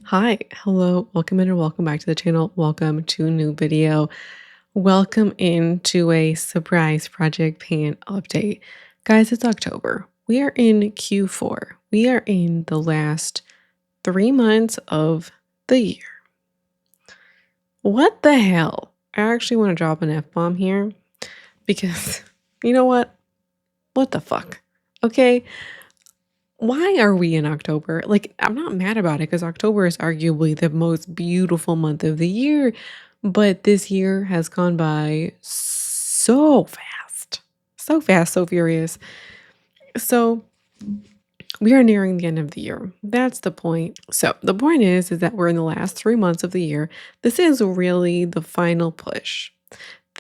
Hi, hello, welcome in or welcome back to the channel. Welcome to a new video. Welcome into a surprise project pan update. Guys, it's October. We are in Q4. We are in the last 3 months of the year. What the hell? I actually want to drop an F-bomb here because you know what? What the fuck? Okay. Why are we in October? Like, I'm not mad about it because October is arguably the most beautiful month of the year, but this year has gone by so fast. So fast, so furious. So, we are nearing the end of the year. That's the point. So, the point is that we're in the last 3 months of the year. This is really the final push.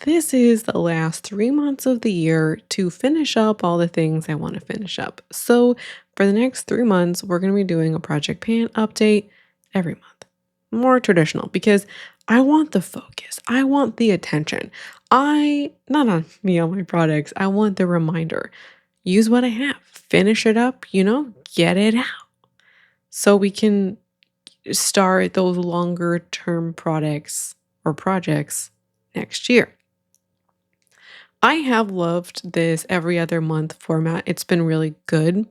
This is the last 3 months of the year to finish up all the things I want to finish up. So for the next 3 months, we're going to be doing a Project Pan update every month. More traditional because I want the focus. I want the attention. Not on me, on my products. I want the reminder. Use what I have. Finish it up, get it out. So we can start those longer term products or projects next year. I have loved this every other month format. It's been really good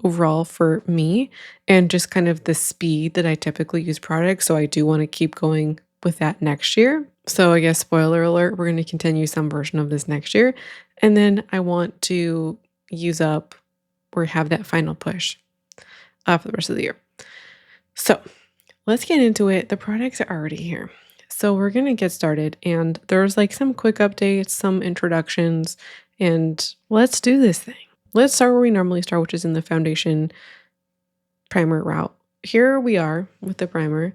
overall for me and just kind of the speed that I typically use products. So I do want to keep going with that next year. So I guess spoiler alert, we're going to continue some version of this next year. And then I want to use up or have that final push for the rest of the year. So let's get into it. The products are already here. So we're going to get started and there's like some quick updates, some introductions, and let's do this thing. Let's start where we normally start, which is in the foundation primer route. Here we are with the primer.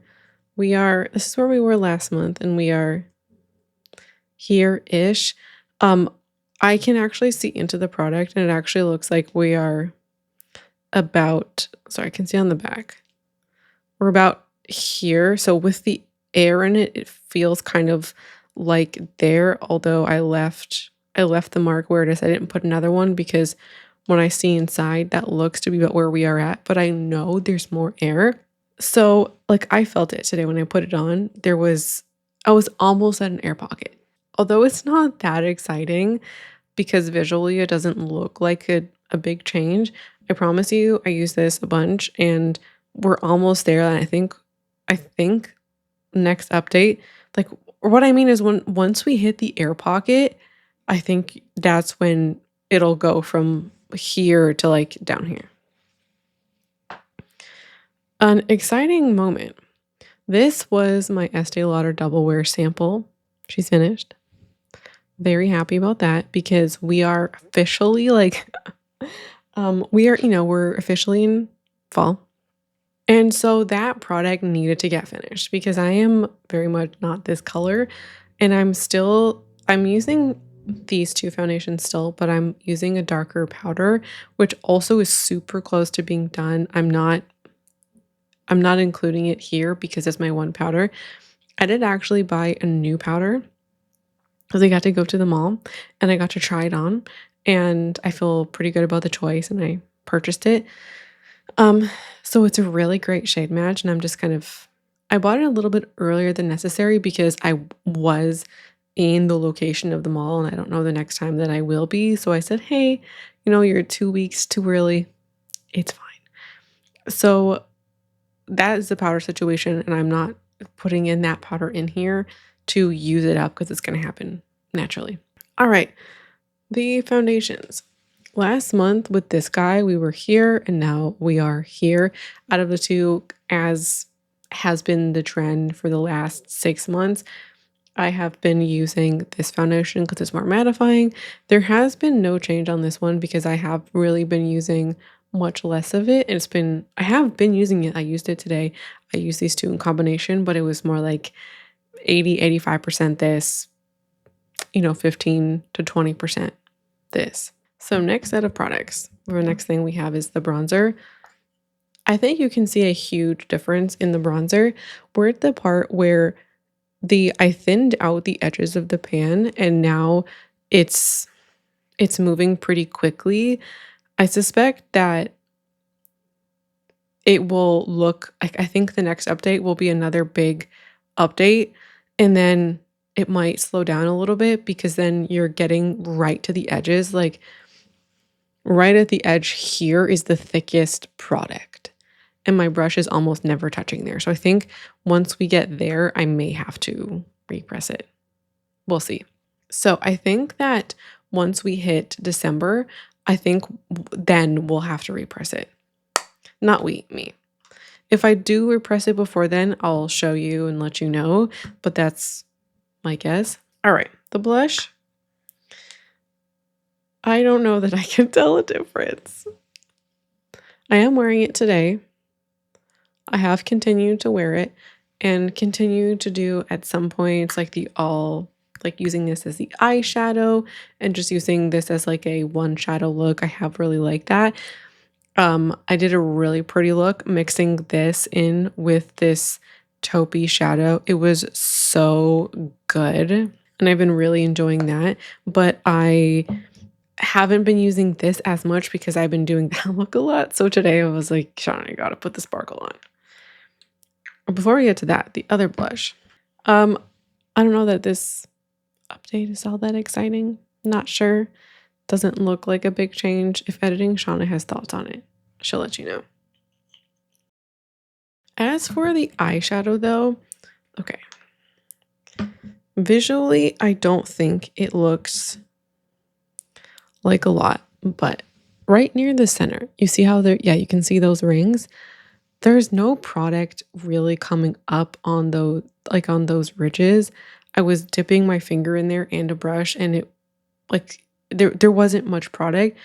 This is where we were last month and we are here-ish. I can actually see into the product and it actually looks like we are I can see on the back. We're about here. So with the air in it, it feels kind of like there, although I left the mark where it is. I didn't put another one because when I see inside, that looks to be about where we are at, but I know there's more air. So like I felt it today when I put it on. I was almost at an air pocket. Although it's not that exciting because visually it doesn't look like a big change. I promise you, I use this a bunch and we're almost there. And I think next update, like what I mean is once we hit the air pocket, I think that's when it'll go from here to like down here. An exciting moment. This was my Estee Lauder Double Wear sample. She's finished. Very happy about that because we are officially like we're officially in fall. And so that product needed to get finished because I am very much not this color and I'm using these two foundations still, but I'm using a darker powder, which also is super close to being done. I'm not including it here because it's my one powder. I did actually buy a new powder because I got to go to the mall and I got to try it on and I feel pretty good about the choice and I purchased it. So it's a really great shade match and I bought it a little bit earlier than necessary because I was in the location of the mall and I don't know the next time that I will be. So I said, hey, you're 2 weeks too early. It's fine. So that is the powder situation and I'm not putting in that powder in here to use it up because it's going to happen naturally. All right, the foundations. Last month with this guy, we were here and now we are here. Out of the two, as has been the trend for the last 6 months, I have been using this foundation because it's more mattifying. There has been no change on this one because I have really been using much less of it. I have been using it. I used it today. I used these two in combination, but it was more like 85% this, 15 to 20% this. So next set of products, the next thing we have is the bronzer. I think you can see a huge difference in the bronzer. We're at the part where I thinned out the edges of the pan and now it's moving pretty quickly. I suspect that it will look like, I think the next update will be another big update, and then it might slow down a little bit because then you're getting right to the edges. Like right at the edge here is the thickest product, and my brush is almost never touching there. So I think once we get there, I may have to repress it. We'll see. So I think that once we hit December, I think then we'll have to repress it. Not me. If I do repress it before then, I'll show you and let you know, but that's my guess. All right, the blush. I don't know that I can tell a difference. I am wearing it today. I have continued to wear it and continue to do at some points like like using this as the eyeshadow and just using this as like a one shadow look. I have really liked that. I did a really pretty look mixing this in with this taupey shadow. It was so good, and I've been really enjoying that, but I haven't been using this as much because I've been doing that look a lot. So today I was like, Sean, I gotta put the sparkle on. Before we get to that, the other blush. I don't know that this update is all that exciting. Not sure. Doesn't look like a big change. If editing, Shauna has thoughts on it. She'll let you know. As for the eyeshadow though, okay. Visually, I don't think it looks like a lot, but right near the center, you see how you can see those rings. There's no product really coming up on those ridges. I was dipping my finger in there and a brush, and it there wasn't much product.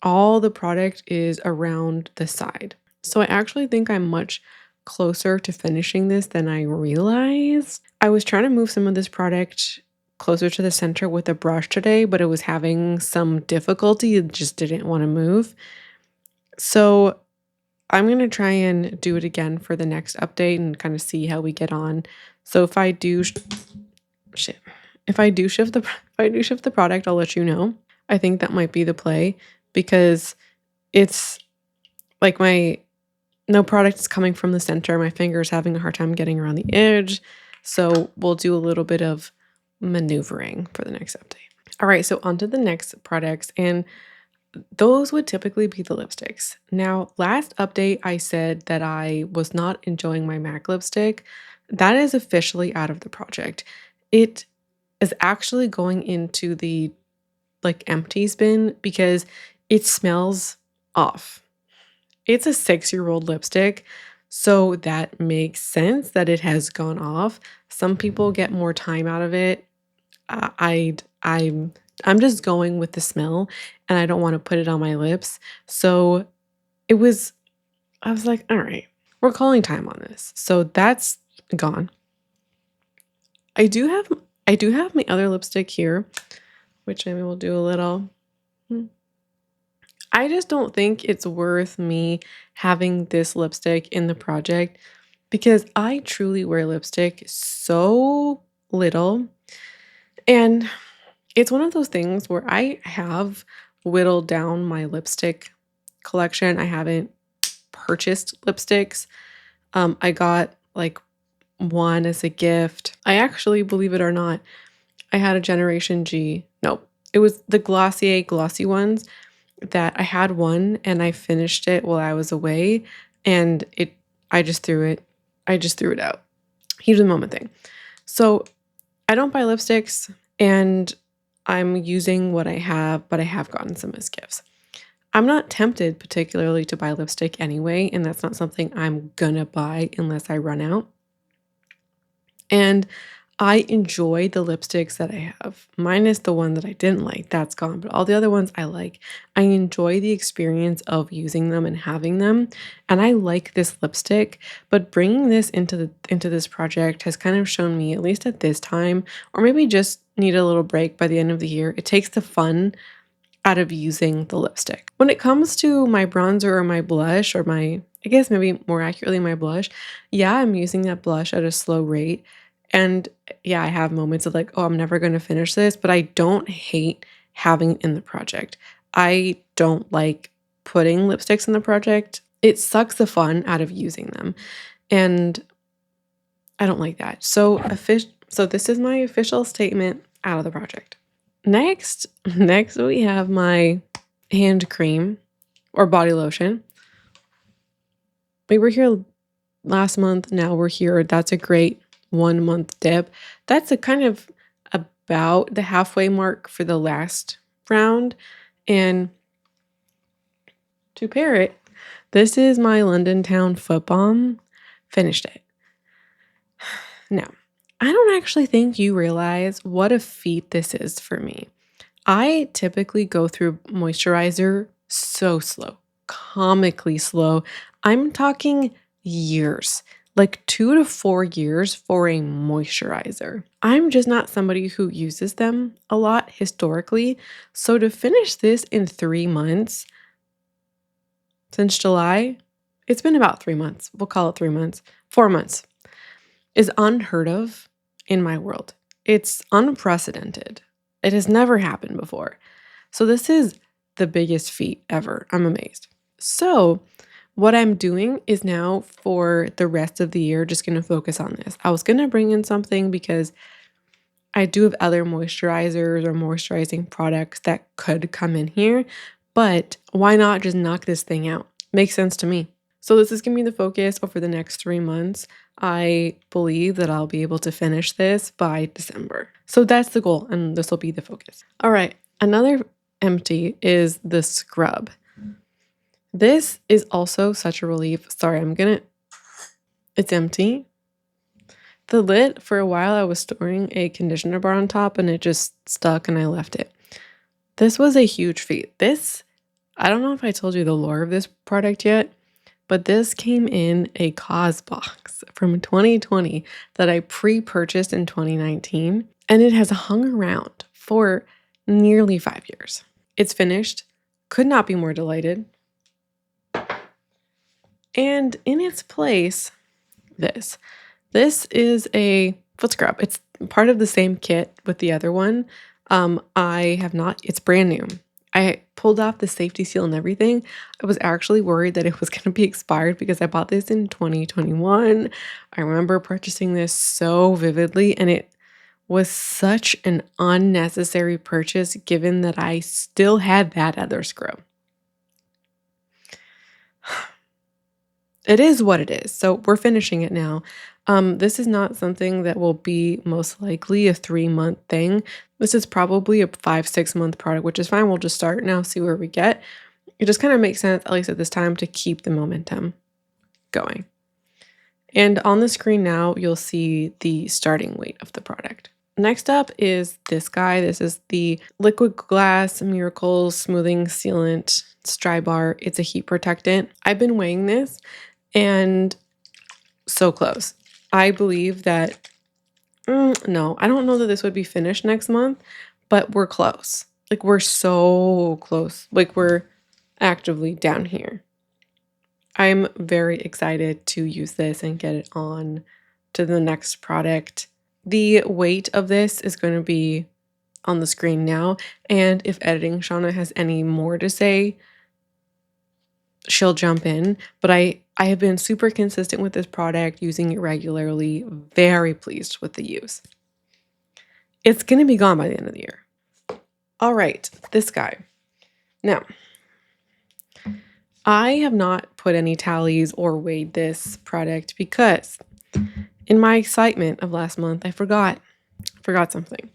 All the product is around the side. So I actually think I'm much closer to finishing this than I realized. I was trying to move some of this product closer to the center with a brush today, but it was having some difficulty. It just didn't want to move. So I'm going to try and do it again for the next update and kind of see how we get on. So if I do if I do shift the product, I'll let you know. I think that might be the play because it's like no product is coming from the center. My finger is having a hard time getting around the edge. So we'll do a little bit of maneuvering for the next update. All right, so on to the next products, and those would typically be the lipsticks. Now, last update, I said that I was not enjoying my MAC lipstick. That is officially out of the project. It is actually going into the empties bin because it smells off. It's a 6-year-old lipstick, so that makes sense that it has gone off. Some people get more time out of it. I'm just going with the smell, and I don't want to put it on my lips. So I was like, all right, we're calling time on this. So that's gone. I do have my other lipstick here, which maybe we'll do a little. I just don't think it's worth me having this lipstick in the project because I truly wear lipstick so little. And it's one of those things where I have whittled down my lipstick collection. I haven't purchased lipsticks. I got like one as a gift. I actually, believe it or not, I had a Generation G. No, it was the Glossier glossy ones that I had one and I finished it while I was away, and I just threw it out. Heat of the moment thing. So I don't buy lipsticks, and I'm using what I have, but I have gotten some as gifts. I'm not tempted particularly to buy lipstick anyway, and that's not something I'm gonna buy unless I run out. And I enjoy the lipsticks that I have, minus the one that I didn't like. That's gone, but all the other ones I like. I enjoy the experience of using them and having them, and I like this lipstick. But bringing this into this project has kind of shown me, at least at this time, or maybe just need a little break by the end of the year, it takes the fun out of using the lipstick. When it comes to my bronzer or my blush, or I guess maybe more accurately my blush, yeah, I'm using that blush at a slow rate. And yeah, I have moments of like, oh, I'm never going to finish this, but I don't hate having it in the project. I don't like putting lipsticks in the project. It sucks the fun out of using them. And I don't like that. So this is my official statement out of the project. Next we have my hand cream or body lotion. We were here last month, now we're here. That's a great 1 month dip. That's a kind of about the halfway mark for the last round. And to pair it, this is my London Town Foot Balm. Finished it. Now, I don't actually think you realize what a feat this is for me. I typically go through moisturizer so slow, comically slow. I'm talking years, like 2 to 4 years for a moisturizer. I'm just not somebody who uses them a lot historically. So to finish this in 3 months, since July, it's been about 3 months. We'll call it 3 months, 4 months, is unheard of in my world. It's unprecedented. It has never happened before. So this is the biggest feat ever. I'm amazed. So what I'm doing is now for the rest of the year, just going to focus on this. I was going to bring in something because I do have other moisturizers or moisturizing products that could come in here, but why not just knock this thing out? Makes sense to me. So this is going to be the focus over the next 3 months. I believe that I'll be able to finish this by December. So that's the goal, and this will be the focus. All right, another empty is the scrub. This is also such a relief. Sorry, it's empty. The lid, for a while, I was storing a conditioner bar on top, and it just stuck, and I left it. This was a huge feat. I don't know if I told you the lore of this product yet, but this came in a cause box from 2020 that I pre-purchased in 2019, and it has hung around for nearly 5 years. It's finished. Could not be more delighted. And in its place, this is a foot scrub. It's part of the same kit with the other one. It's brand new. I pulled off the safety seal and everything. I was actually worried that it was going to be expired because I bought this in 2021. I remember purchasing this so vividly, and it was such an unnecessary purchase given that I still had that other scrub. It is what it is. So we're finishing it now. This is not something that will be most likely a 3-month thing. This is probably a 5-6 month product, which is fine. We'll just start now, see where we get. It just kind of makes sense, at least at this time, to keep the momentum going. And on the screen now, you'll see the starting weight of the product. Next up is this guy. This is the Liquid Glass Miracles Smoothing Sealant. It's dry bar. It's a heat protectant. I've been weighing this, and so close. I believe that, no, I don't know that this would be finished next month, but we're close. Like, we're so close. Like, we're actively down here. I'm very excited to use this and get it on to the next product. The weight of this is going to be on the screen now, and if editing Shauna has any more to say, she'll jump in. But I have been super consistent with this product, using it regularly, very pleased with the use. It's going to be gone by the end of the year. All right, this guy. Now, I have not put any tallies or weighed this product because in my excitement of last month, I forgot something.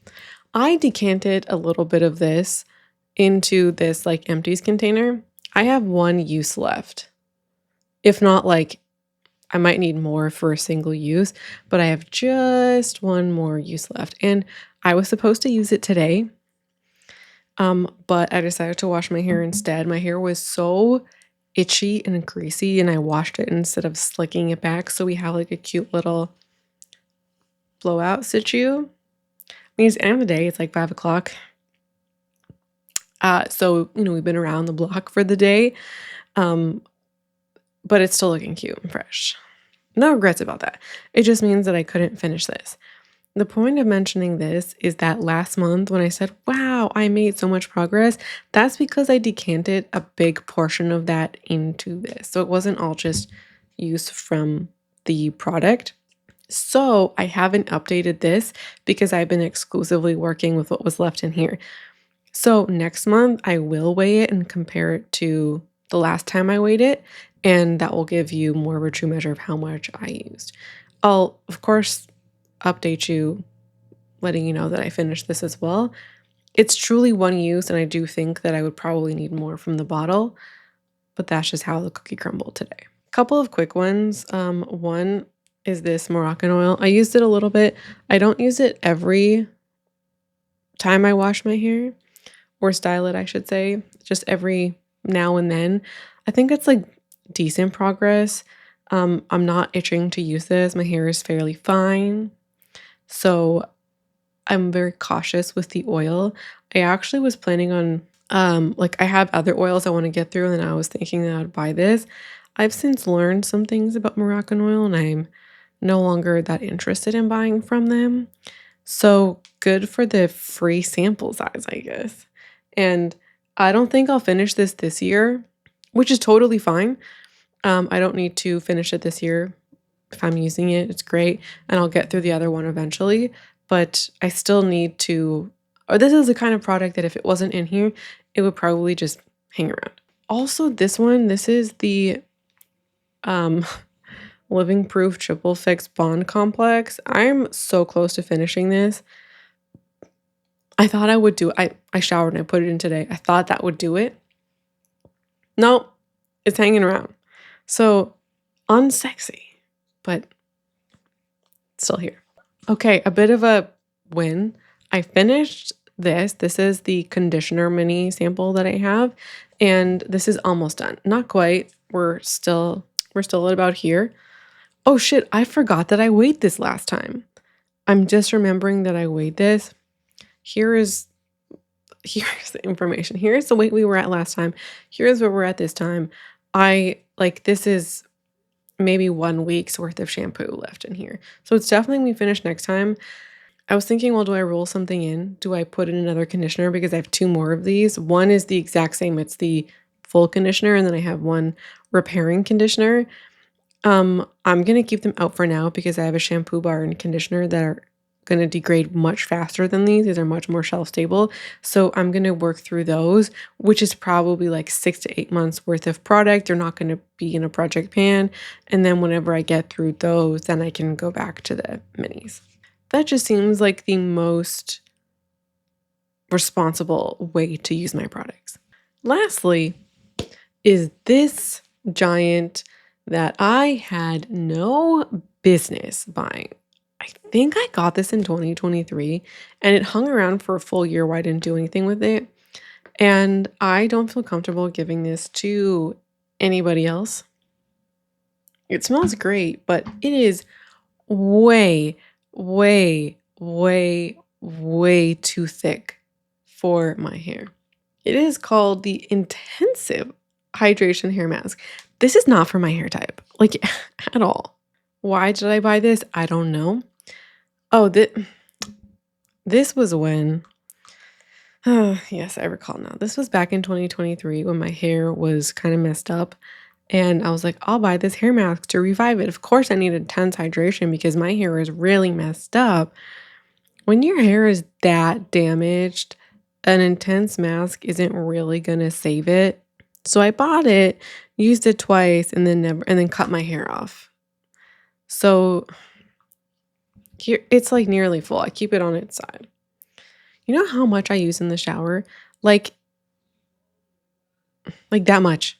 I decanted a little bit of this into this like empties container. I have 1 use left. If not, like, I might need more for a single use, but I have just 1 more use left. And I was supposed to use it today, but I decided to wash my hair instead. My hair was so itchy and greasy, and I washed it instead of slicking it back. So we have like a cute little blowout situ. I mean, it's the end of the day. It's like 5 o'clock. So, we've been around the block for the day, but it's still looking cute and fresh. No regrets about that. It just means that I couldn't finish this. The point of mentioning this is that last month when I said, wow, I made so much progress, that's because I decanted a big portion of that into this. So it wasn't all just use from the product. So I haven't updated this because I've been exclusively working with what was left in here. So next month I will weigh it and compare it to the last time I weighed it, and that will give you more of a true measure of how much I used. I'll, of course, update you, letting you know that I finished this as well. It's truly one use, and I do think that I would probably need more from the bottle, but that's just how the cookie crumbled today. Couple of quick ones. One is this Moroccan oil. I used it a little bit. I don't use it every time I wash my hair or style it, I should say, just every now and then. I think it's like decent progress. I'm not itching to use this. My hair is fairly fine. So I'm very cautious with the oil. I actually was planning on, like I have other oils I want to get through, and then I was thinking that I would buy this. I've since learned some things about Moroccan oil, and I'm no longer that interested in buying from them. So good for the free sample size, I guess. And I don't think I'll finish this year, which is totally fine. I don't need to finish it this year. If I'm using it, it's great, and I'll get through the other one eventually. But I still need to, or this is the kind of product that if it wasn't in here, it would probably just hang around. Also, this is the um, Living Proof Triple Fix Bond Complex. I'm so close to finishing this. I thought I would do it. I showered and I put it in today. I thought that would do it. Nope, it's hanging around. So unsexy, but still here. Okay, a bit of a win. I finished this. This is the conditioner mini sample that I have, and this is almost done. Not quite. We're still at about here. Oh shit, I forgot that I weighed this last time. I'm just remembering that I weighed this. Here's the information. Here's the weight we were at last time. Here's where we're at this time. This is maybe 1 week's worth of shampoo left in here. So it's definitely when we finish next time. I was thinking, well, do I roll something in? Do I put in another conditioner? Because I have 2 more of these. One is the exact same. It's the full conditioner, and then I have one repairing conditioner. I'm going to keep them out for now because I have a shampoo bar and conditioner that are going to degrade much faster than these. These are much more shelf stable. So I'm going to work through those, which is probably like 6 to 8 months worth of product. They're not going to be in a project pan. And then whenever I get through those, then I can go back to the minis. That just seems like the most responsible way to use my products. Lastly, is this giant that I had no business buying. I think I got this in 2023, and it hung around for a full year where I didn't do anything with it. And I don't feel comfortable giving this to anybody else. It smells great, but it is way, way, way, way too thick for my hair. It is called the Intensive Hydration Hair Mask. This is not for my hair type, like at all. Why did I buy this? I don't know. Oh, this was when, yes, I recall now. This was back in 2023 when my hair was kind of messed up. And I was like, I'll buy this hair mask to revive it. Of course, I need intense hydration because my hair is really messed up. When your hair is that damaged, an intense mask isn't really going to save it. So I bought it, used it twice, and then cut my hair off. So here it's like nearly full. I keep it on its side. You know how much I use in the shower? Like that much.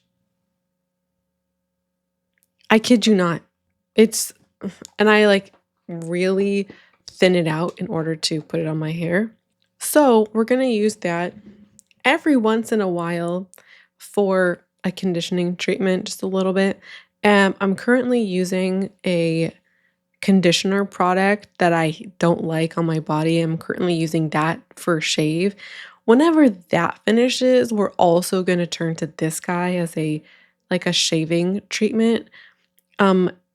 I kid you not. And I really thin it out in order to put it on my hair. So we're going to use that every once in a while for a conditioning treatment, just a little bit. I'm currently using a conditioner product that I don't like on my body. I'm currently using that for shave. Whenever that finishes, we're also going to turn to this guy as a shaving treatment.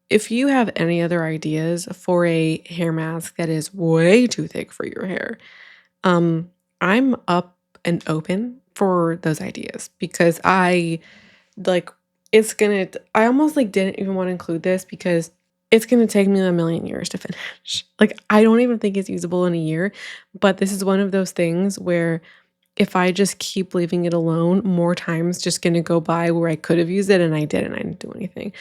if you have any other ideas for a hair mask that is way too thick for your hair, um, I'm up and open for those ideas because like I almost like didn't even want to include this because it's gonna take me a million years to finish. Like I don't even think it's usable in a year, but this is one of those things where if I just keep leaving it alone, more time's just gonna go by where I could have used it and I didn't. I didn't do anything.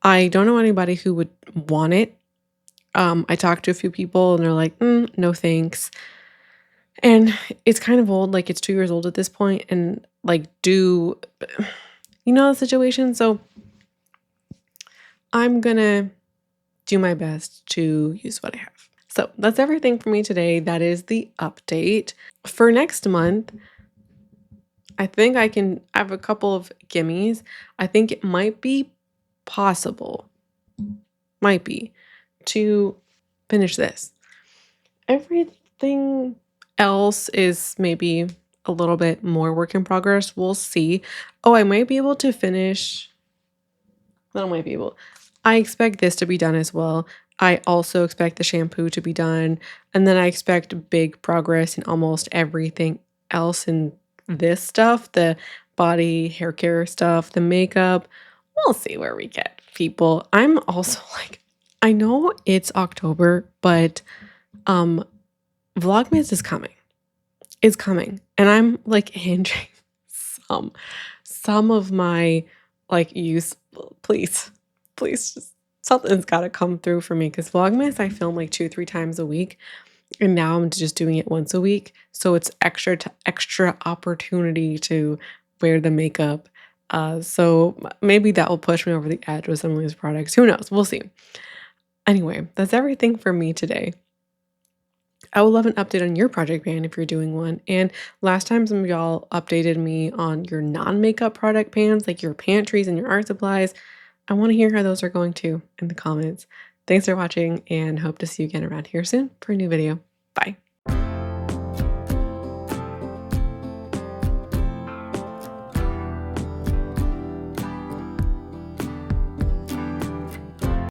I don't know anybody who would want it. I talked to a few people and they're like, no thanks. And it's kind of old, like it's 2 years old at this point, and like you know the situation? So I'm gonna do my best to use what I have. So that's everything for me today. That is the update. For next month, I think I have a couple of gimmies. I think it might be possible, might be, to finish this. Everything else is maybe a little bit more work in progress. We'll see. Oh, I might be able to finish. I might be able. I expect this to be done as well. I also expect the shampoo to be done. And then I expect big progress in almost everything else in this stuff, the body, hair care stuff, the makeup. We'll see where we get, people. I'm also like, I know it's October, but um Vlogmas is coming. It's coming. And I'm like hinging some some of my like use please just something's gotta come through for me because Vlogmas I film like 2, 3 times a week. And now I'm just doing it once a week. So it's extra opportunity to wear the makeup. So maybe that will push me over the edge with some of these products. Who knows? We'll see. Anyway, that's everything for me today. I would love an update on your project pan if you're doing one. And last time some of y'all updated me on your non-makeup product pans, like your pantries and your art supplies. I want to hear how those are going too in the comments. Thanks for watching and hope to see you again around here soon for a new video. Bye.